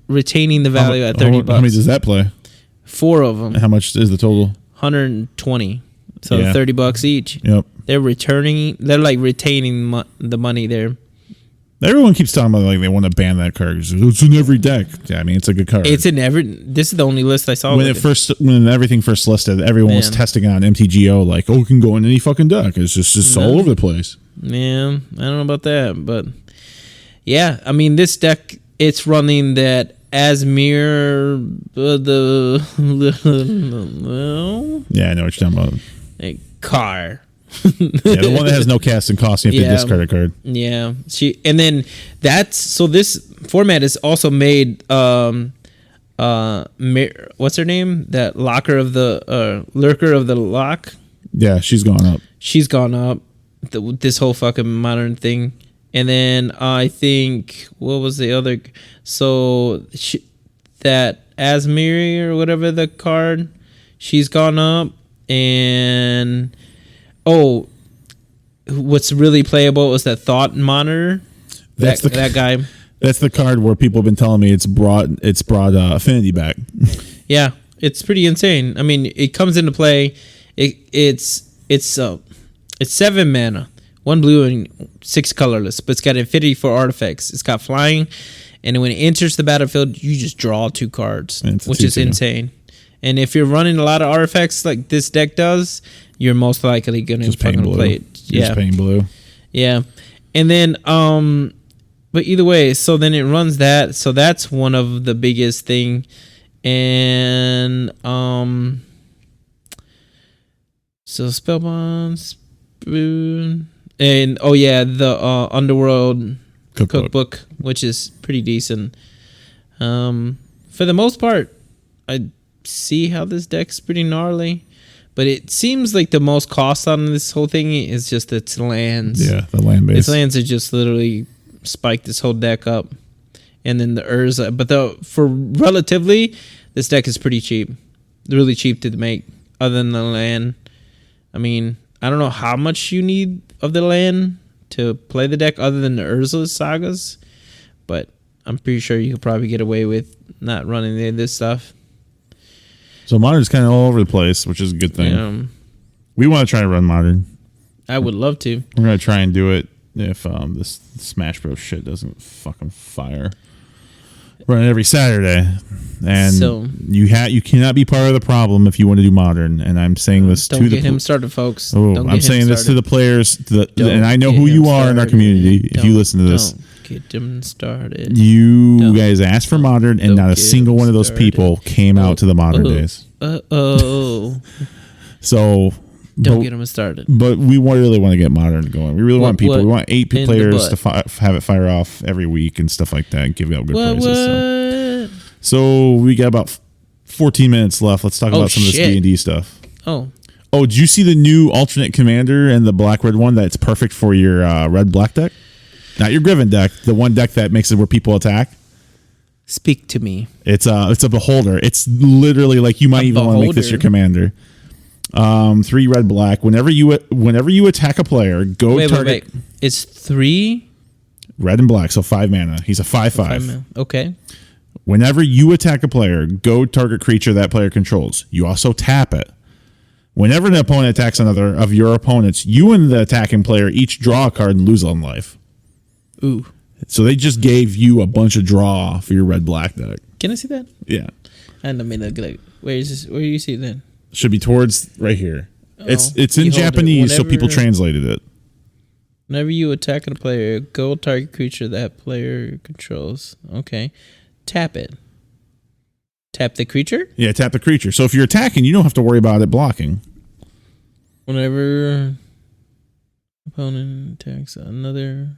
retaining the value at $30. How many does that play? 4 of them. How much is the total? 120. So $30 each. Yep. They're like retaining the money there. Everyone keeps talking about like they want to ban that card. It's in every deck. Yeah, I mean it's a good card. It's in every. This is the only list I saw. When everything first listed, everyone was testing it on MTGO. Like, oh, it can go in any fucking deck. It's just all over the place. Yeah, I don't know about that, but yeah, I mean this deck, it's running that Asmir Yeah, I know what you're talking about. A car. Yeah, the one that has no cast and cost. You have to discard a card. Yeah, and then this format is also made. What's her name? That lurker of the lock. Yeah, she's gone up. She's gone up this whole fucking modern thing. And then I think what was the other? So that Asmiri or whatever the card, she's gone up. And what's really playable is that Thought Monitor. That guy. That's the card where people have been telling me it's brought affinity back. Yeah, it's pretty insane. I mean, it comes into play. It's 7 mana, 1 blue and 6 colorless, but it's got affinity for artifacts. It's got flying, and when it enters the battlefield, you just draw 2 cards, which is insane. And if you're running a lot of artifacts like this deck does, you're most likely going to fucking play it. Just paying blue. Yeah, and then but either way, so then it runs that. So that's one of the biggest thing. And so Spellbound, Spoon, and the Underworld cookbook, which is pretty decent. For the most part, I see how this deck's pretty gnarly, but it seems like the most cost on this whole thing is just its lands. Yeah, the land base. Its lands are just literally spike this whole deck up, and then the Urza. But for relatively, this deck is pretty cheap, really cheap to make. Other than the land, I mean, I don't know how much you need of the land to play the deck, other than the Urza sagas. But I'm pretty sure you could probably get away with not running any of this stuff. So Modern's kind of all over the place, which is a good thing. Yeah. We want to try to run Modern. I would love to. We're gonna try and do it if this Smash Bros shit doesn't fucking fire. Run it every Saturday, and so, you cannot be part of the problem if you want to do Modern. And I'm saying this don't to get him started, folks. I'm saying this to the players, and I know who you are in our community. If you listen to this, get them started. You guys asked for Modern, and not a single one of those people came out to the Modern days. So. Don't get them started. But we really want to get Modern going. We really want people. We want 8 players to have it fire off every week and stuff like that, and give out good prices. So we got about 14 minutes left. Let's talk about some of this D&D stuff. Oh, did you see the new alternate commander and the black-red one that's perfect for your red-black deck? Not your Griffin deck, the one deck that makes it where people attack. Speak to me. It's a beholder. It's literally like you might even want to make this your commander. 3 red black. Whenever you attack a player, target. Wait. It's 3 red and black, so 5 mana. He's a 5/5. Okay. Whenever you attack a player, go target creature that player controls. You also tap it. Whenever an opponent attacks another of your opponents, you and the attacking player each draw a card and lose on life. Ooh. So they just gave you a bunch of draw for your red black deck. Can I see that? Yeah. And I mean, where is this? Where do you see it then? Should be towards right here. It's in Japanese, so people translated it. Whenever you attack a player, go target creature that player controls. Okay. Tap it. Tap the creature? Yeah, tap the creature. So if you're attacking, you don't have to worry about it blocking. Whenever opponent attacks another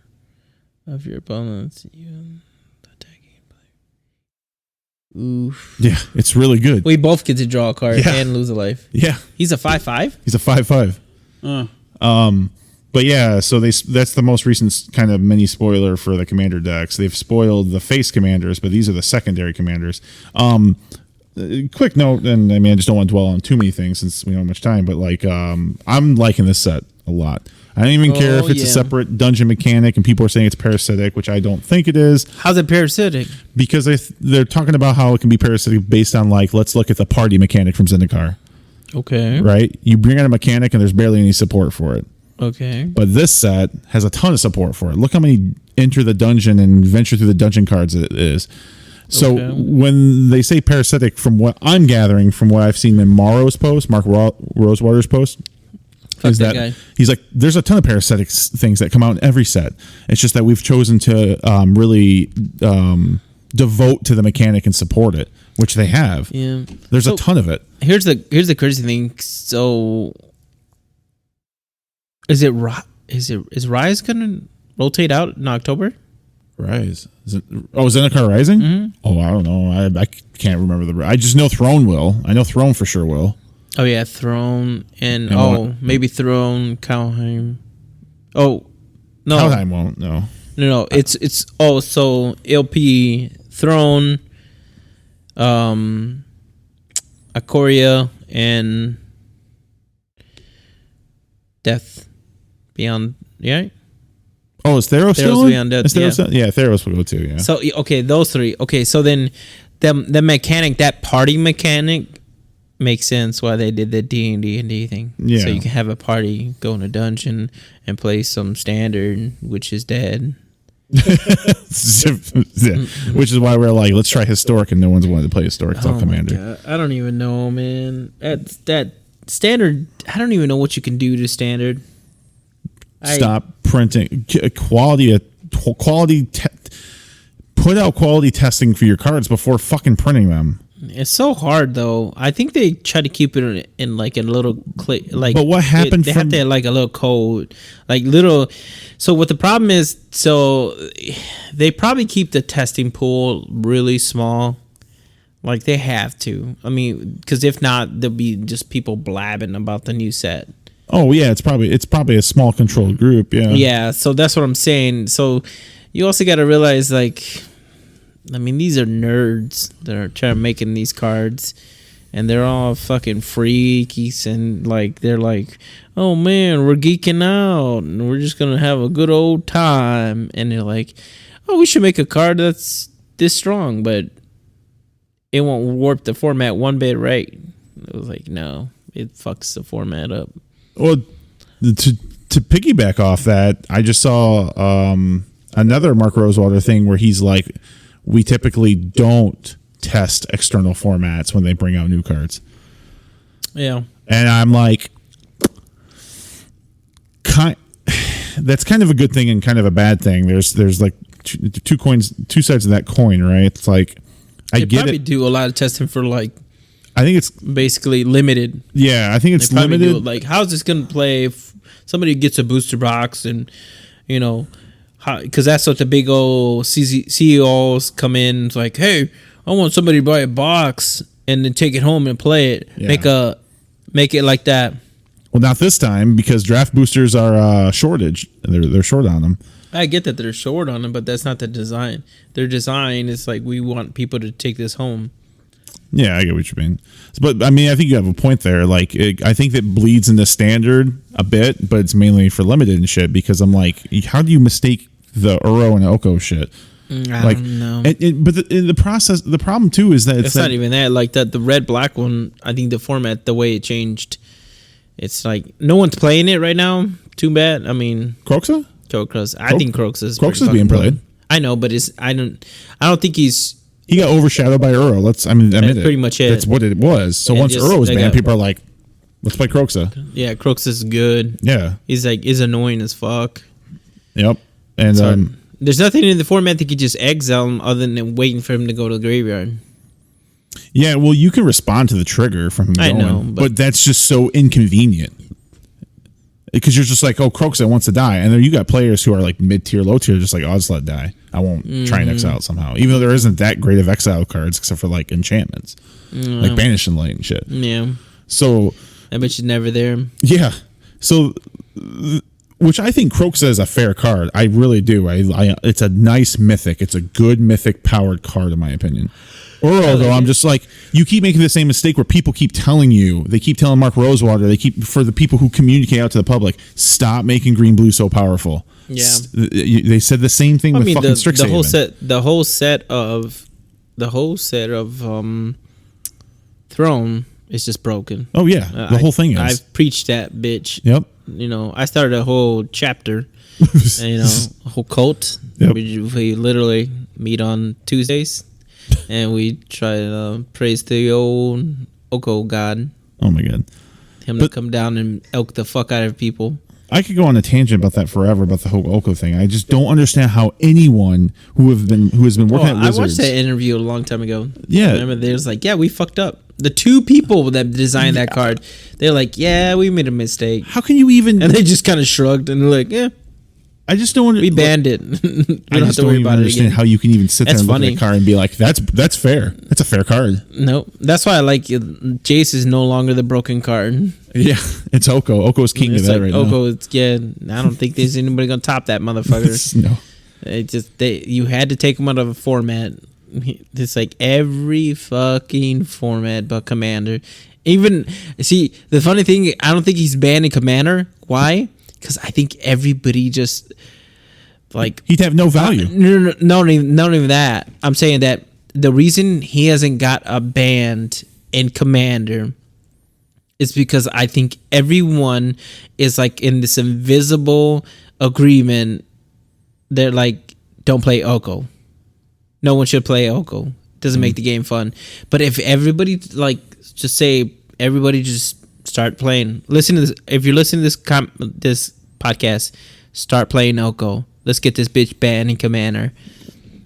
of your opponents, you attacking player. Oof. Yeah, it's really good. We both get to draw a card and lose a life. Yeah. He's a 5/5? He's a 5/5. But yeah, so that's the most recent kind of mini spoiler for the commander decks. They've spoiled the face commanders, but these are the secondary commanders. Quick note, and I mean I just don't want to dwell on too many things since we don't have much time, but like I'm liking this set a lot. I don't even care if it's a separate dungeon mechanic and people are saying it's parasitic, which I don't think it is. How's it parasitic? Because they're talking about how it can be parasitic based on like, let's look at the party mechanic from Zendikar. Okay. Right? You bring in a mechanic and there's barely any support for it. Okay. But this set has a ton of support for it. Look how many enter the dungeon and venture through the dungeon cards it is. So when they say parasitic, from what I'm gathering, from what I've seen in Mark Rosewater's post, is that guy. He's like, there's a ton of parasitic things that come out in every set. It's just that we've chosen to really devote to the mechanic and support it, which they have. Yeah. There's a ton of it. Here's the crazy thing. So is Rise gonna rotate out in October? Rise. Zendikar Rising? Mm-hmm. Oh, I don't know. I can't remember I just know Throne will. I know Throne for sure will. Oh yeah, Throne and maybe Throne, Kalheim. Oh, no. Kaldheim won't. No. No. It's so LP Throne, Ikoria, and Death Beyond. Yeah. Oh, is Theros still? Beyond Death. Yeah, Theros will go too. Yeah. So okay, those three. Okay, so then the mechanic, that party mechanic, makes sense why they did the D&D thing. Yeah. So you can have a party, go in a dungeon, and play some standard, which is dead. Which is why we're like, let's try historic, and no one's wanted to play historic. It's all commander. God. I don't even know, man. That standard, I don't even know what you can do to standard. Stop printing quality. Put out quality testing for your cards before fucking printing them. It's so hard though. I think they try to keep it in like a little like. But what happened? They have to have like a little code, like little. So what the problem is? So they probably keep the testing pool really small. Like they have to. I mean, because if not, there'll be just people blabbing about the new set. Oh yeah, it's probably a small controlled group. Yeah. Yeah. So that's what I'm saying. So you also got to realize, like, I mean, these are nerds that are trying to making these cards, and they're all fucking freakies, and like they're like, oh man, we're geeking out, and we're just gonna have a good old time, and they're like, oh, we should make a card that's this strong, but it won't warp the format one bit, right? It was like, no, it fucks the format up. Well, to piggyback off that, I just saw another Mark Rosewater thing where he's like, we typically don't test external formats when they bring out new cards. Yeah. And I'm like, that's kind of a good thing and kind of a bad thing. There's like two sides of that coin, right? It's like, I get probably it. Do a lot of testing for like, I think it's basically limited. Yeah, I think it's limited. Like, how's this going to play if somebody gets a booster box and, you know, because that's what the big old CEOs come in. It's like, hey, I want somebody to buy a box and then take it home and play it. Yeah. Make it like that. Well, not this time, because draft boosters are shortage. They're short on them. I get that they're short on them, but that's not the design. Their design is like, we want people to take this home. Yeah, I get what you mean. But, I mean, I think you have a point there. Like, I think that bleeds into standard a bit, but it's mainly for limited and shit, because I'm like, how do you mistake the Uro and Oko shit? I don't know. But the process, the problem, too, is that it's not even that. Like, the red-black one, I think the format, the way it changed, it's like, no one's playing it right now. Too bad. I mean... Kroxa? I think Kroxa's being played. I know, but I don't think he's... He got overshadowed by Uro. Admit it. Pretty much it. That's what it was. So once Uro was banned, people are like, let's play Kroxa. Yeah, Kroxa's good. Yeah. He's annoying as fuck. Yep. And there's nothing in the format that could just exile him other than waiting for him to go to the graveyard. Yeah, well, you can respond to the trigger from him going. I know, but that's just so inconvenient. Because you're just like, oh, Kroxa wants to die. And then you got players who are like mid-tier, low-tier, just like, oh, I'll just let it die. I won't try and exile it somehow. Even though there isn't that great of exile cards except for like enchantments. Like Banish and Light and shit. Yeah. So... I bet you're never there. Yeah. So... Which I think Kroxa is a fair card. I really do. It's a nice mythic. It's a good mythic-powered card, in my opinion. Uro, though, I'm just like, you keep making the same mistake where people keep telling you, they keep telling Mark Rosewater, for the people who communicate out to the public, stop making green-blue so powerful. Yeah. They said the same thing with fucking Strixhaven. The whole set of Throne is just broken. Oh, yeah. The whole thing is. I've preached that bitch. Yep. You know, I started a whole chapter, a whole cult. Yep. We literally meet on Tuesdays. And we try to praise the old Oko god. Oh my god! To come down and elk the fuck out of people. I could go on a tangent about that forever about the whole Oko thing. I just don't understand how anyone who has been working at Wizards. I watched that interview a long time ago. Yeah, remember they was like, yeah, we fucked up. The two people that designed that card, they're like, yeah, we made a mistake. How can you even? And they just kind of shrugged and they're like, yeah. I just don't We banned it. We I just don't even understand how you can even sit there and look at a card and be like, that's fair. That's a fair card. No, that's why I like Jace is no longer the broken card. Yeah, it's Oko. Oko's king of that right now. Oko, yeah. I don't think there's anybody gonna top that motherfucker. No. You had to take him out of a format. It's like every fucking format but Commander. Even see the funny thing, I don't think he's banned in Commander. Why? Because I think everybody just like he'd have no value. Not even that. I'm saying that the reason he hasn't got a banned in Commander is because I think everyone is like in this invisible agreement. They're like, don't play Oko. No one should play Oko. Doesn't make the game fun. But if everybody like just say everybody just start playing. Listen to this. If you're listening to this podcast, start playing Oko. Let's get this bitch banned in Commander.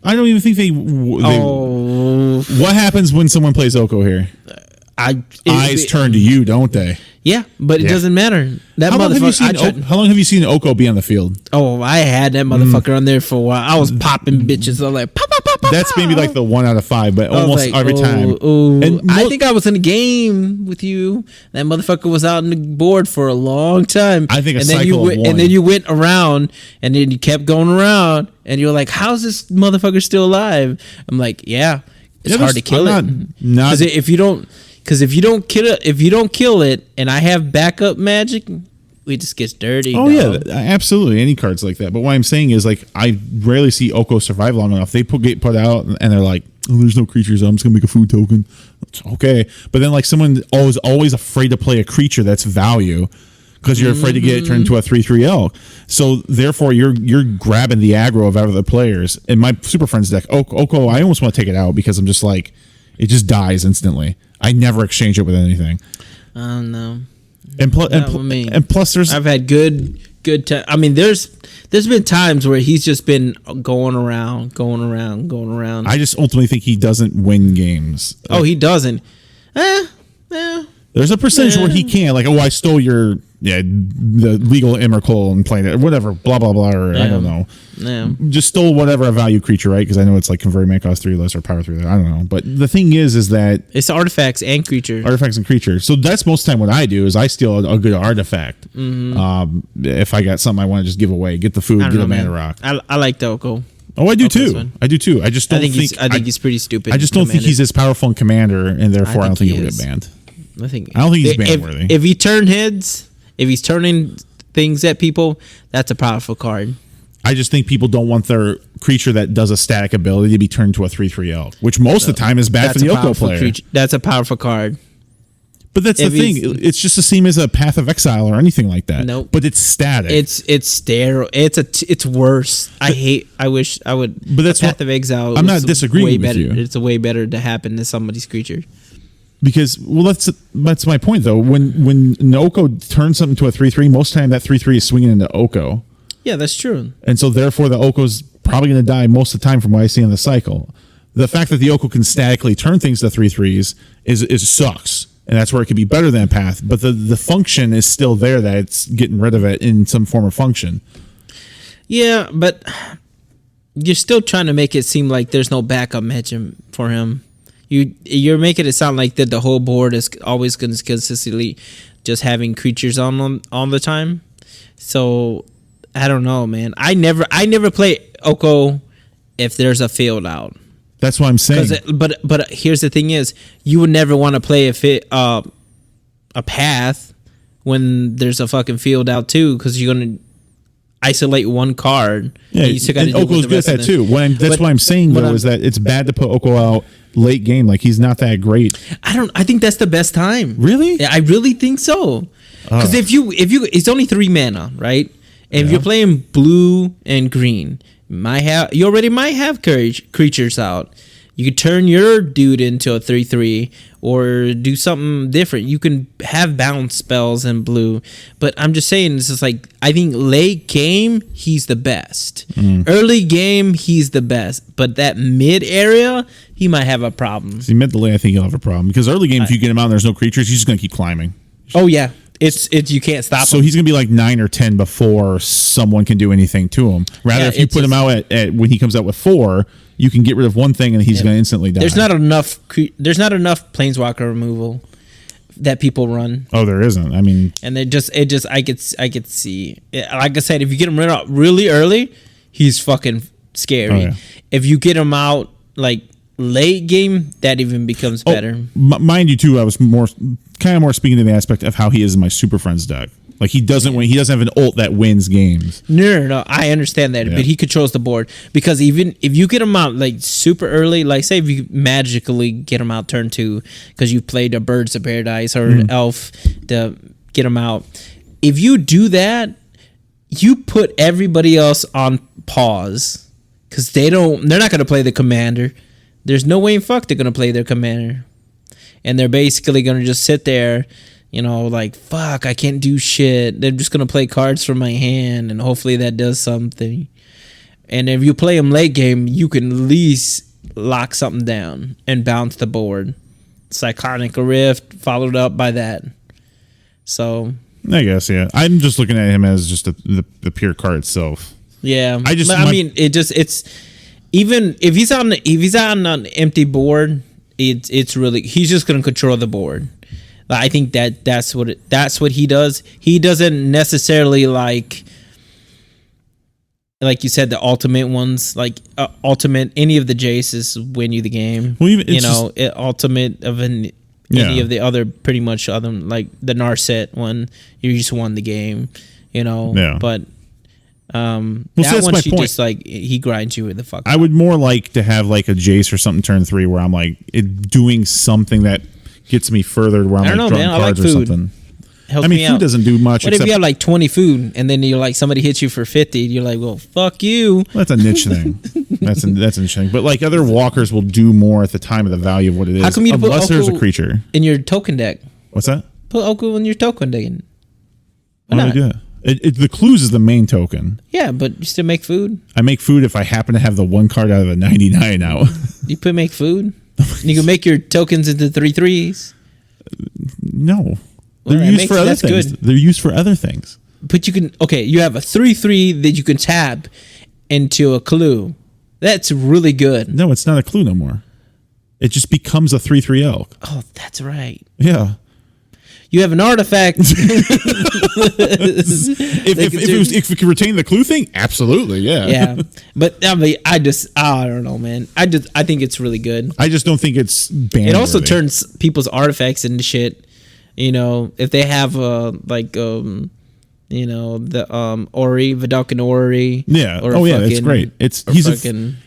I don't even think they what happens when someone plays Oko here? Eyes turn to you, don't they? Yeah, but it doesn't matter. That how long have you seen Oko be on the field? Oh, I had that motherfucker on there for a while. I was popping bitches. I'm like, pop, pop, pop, pop. That's maybe like the 1 out of 5, but almost like, every time. And I think I was in a game with you. That motherfucker was out on the board for a long time. I think and then you went around, and then you kept going around, and you're like, how's this motherfucker still alive? I'm like, yeah, it's hard to kill it. Because if you don't kill it, and I have backup magic, it just gets dirty. Oh yeah, absolutely. Any cards like that. But what I'm saying is, like, I rarely see Oko survive long enough. They get put out, and they're like, "Oh, there's no creatures. I'm just gonna make a food token." It's okay, but then like someone always afraid to play a creature that's value because you're afraid to get it turned into a 3/3 elk. So therefore, you're grabbing the aggro of other players. In my Super Friends deck, Oko, I almost want to take it out because I'm just like, it just dies instantly. I never exchange it with anything. No. And plus, I've had good time. I mean, there's been times where he's just been going around. I just ultimately think he doesn't win games. Oh, he doesn't. There's a percentage where he can, like, I stole your the legal Emrakul and played it, or whatever, blah blah blah, or I don't know. Yeah. Just stole whatever a value creature, right? Because I know it's like converted mana cost 3 less or power 3 less. I don't know. But the thing is that it's artifacts and creatures. Artifacts and creatures. So that's most of the time what I do is I steal a good artifact. If I got something I want to just give away, get the food, get a mana rock. I like the Oko. Oh, I do too. I do too. I just don't think. I think he's pretty stupid. I just don't think he's as powerful in Commander, and therefore I don't think he'll get banned. I don't think he's ban worthy. If he turn heads, if he's turning things at people, that's a powerful card. I just think people don't want their creature that does a static ability to be turned to a 3/3 elk, which most of the time is bad for the Oko player. That's a powerful card. But that's the thing. It's just the same as a Path of Exile or anything like that. Nope. But it's static. It's sterile. It's worse. I wish I would. But that's Path of Exile. I'm not disagreeing with you. It's a way better to happen to somebody's creature. Because that's my point though. When Oko turns something to a 3/3, most of the time that 3/3 is swinging into Oko. Yeah, that's true. And so therefore the Oko's probably going to die most of the time from what I see in the cycle. The fact that the Oko can statically turn things to 3/3s is sucks. And that's where it could be better than Path. But the function is still there, that it's getting rid of it in some form of function. Yeah, but you're still trying to make it seem like there's no backup matchup for him. You're making it sound like that the whole board is always going to consistently just having creatures on all the time. So I don't know, man. I never play Oko if there's a field out. That's what I'm saying. But here's the thing: is you would never want to play a Path when there's a fucking field out too, because you're gonna isolate one card. Yeah, and Oko's good at that too. That's what I'm saying though, is that it's bad to put Oko out late game. Like, he's not that great. I think that's the best time. Really? Yeah, I really think so. Because if you it's only 3 mana, right? And if you're playing blue and green, you already might have creatures out. You could turn your dude into a 3/3 or do something different. You can have bounce spells in blue. But I'm just saying, this is like, I think late game, he's the best. Early game, he's the best. But that mid area, he might have a problem. See, mid to late, I think he'll have a problem. Because early game, if you get him out and there's no creatures, he's just going to keep climbing. Oh, yeah. it's you can't stop so him. he's gonna be like 9 or 10 before someone can do anything to him. Rather, if you put him out at when he comes out with 4, you can get rid of one thing and he's gonna instantly die. There's not enough planeswalker removal that people run. Oh, there isn't. I mean, and I could see. Like I said, if you get him out really early, he's fucking scary. Oh, yeah. If you get him out like late game, that even becomes better. Mind you, too, I was more speaking to the aspect of how he is in my Super Friends deck. Like he doesn't have an ult that wins games. No, I understand that, but he controls the board because even if you get him out like super early, like say if you magically get him out turn 2 because you played a Birds of Paradise or an Elf to get him out, if you do that, you put everybody else on pause because they're not going to play the commander. There's no way in fuck they're going to play their commander, and they're basically going to just sit there. Like, fuck, I can't do shit. They're just going to play cards from my hand, and hopefully that does something. And if you play them late game, you can at least lock something down and bounce the board. Cyclonic Rift, followed up by that. So... I guess, yeah. I'm just looking at him as just the pure card itself. Yeah. It's... Even if he's on an empty board, it's really... He's just going to control the board. I think that's what he does. He doesn't necessarily like you said, the ultimate ones, like ultimate any of the Jaces win you the game. Well, even ultimate of any of the other pretty much other like the Narset one, you just won the game. But that one she just like he grinds you with the fuck. I would more like to have like a Jace or something turn 3 where I'm like doing something that gets me further where I'm drawing cards or something. Helps me food doesn't do much. What if you have like 20 food and then you're like somebody hits you for 50? You're like, well, fuck you. Well, that's a niche thing. That's an niche thing. But like other walkers will do more at the time of the value of what it is. How come you unless put there's a creature in your token deck? What's that? Put Oku in your token deck. Why do I do that? The clues is the main token. Yeah, but you still make food. I make food if I happen to have the one card out of the 99 out. You make food. You can make your tokens into 3/3s. No, they're used for other things. Good. They're used for other things. But you can you have a 3/3 that you can tap into a clue. That's really good. No, it's not a clue no more. It just becomes a 3/3 elk. Oh, that's right. Yeah. You have an artifact. if we could retain the clue thing, absolutely, yeah. Yeah, but I mean, I don't know, man. I think it's really good. I just don't think it's ban-worthy. It also turns people's artifacts into shit. If they have the Ori, Vidalcan Ori. Yeah. It's great.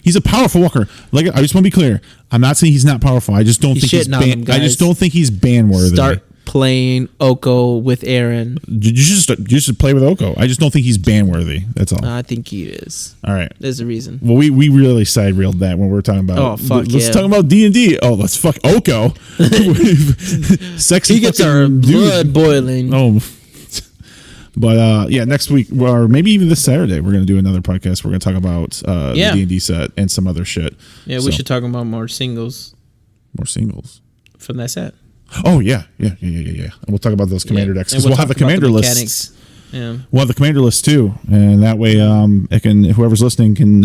He's a powerful walker. Like I just want to be clear. I'm not saying he's not powerful. I just don't think he's I just don't think he's ban-worthy. Start playing Oko with Aaron. You should play with Oko. I just don't think he's ban-worthy. That's all. I think he is. All right. There's a reason. Well, we really side-railed that when we were talking about. Oh fuck let's talk about D&D. Oh, let's fuck Oko. Sexy. He gets our blood boiling. Oh. But next week, or maybe even this Saturday, we're going to do another podcast. We're going to talk about the D&D set and some other shit. Yeah, we should talk about more singles. More singles from that set. Oh yeah. And we'll talk about those commander decks because we'll have the commander lists. Yeah, we'll have the commander list too, and that way, whoever's listening can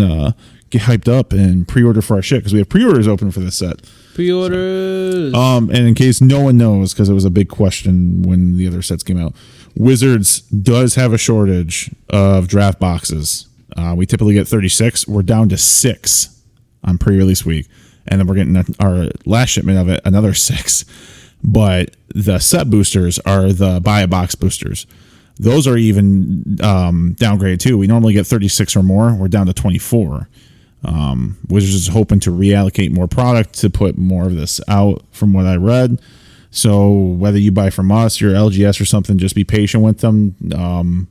get hyped up and pre-order for our shit because we have pre-orders open for this set. Pre-orders. And in case no one knows, because it was a big question when the other sets came out, Wizards does have a shortage of draft boxes. We typically get 36. We're down to 6 on pre-release week, and then we're getting our last shipment of it, another 6. But the set boosters are the buy a box boosters. Those are even downgraded too. We normally get 36 or more. We're down to 24. Wizards is hoping to reallocate more product to put more of this out from what I read. So whether you buy from us, your LGS or something, just be patient with them.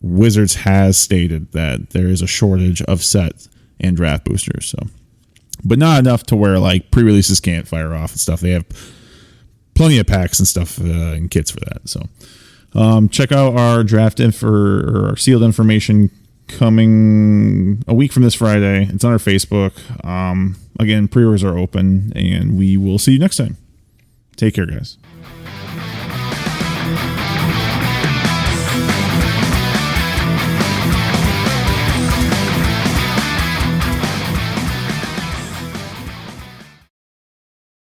Wizards has stated that there is a shortage of set and draft boosters. So, but not enough to where like pre-releases can't fire off and stuff. They have plenty of packs and stuff and kits for that. So check out our draft or our sealed information coming a week from this Friday. It's on our Facebook. Again, pre-orders are open, and we will see you next time. Take care, guys.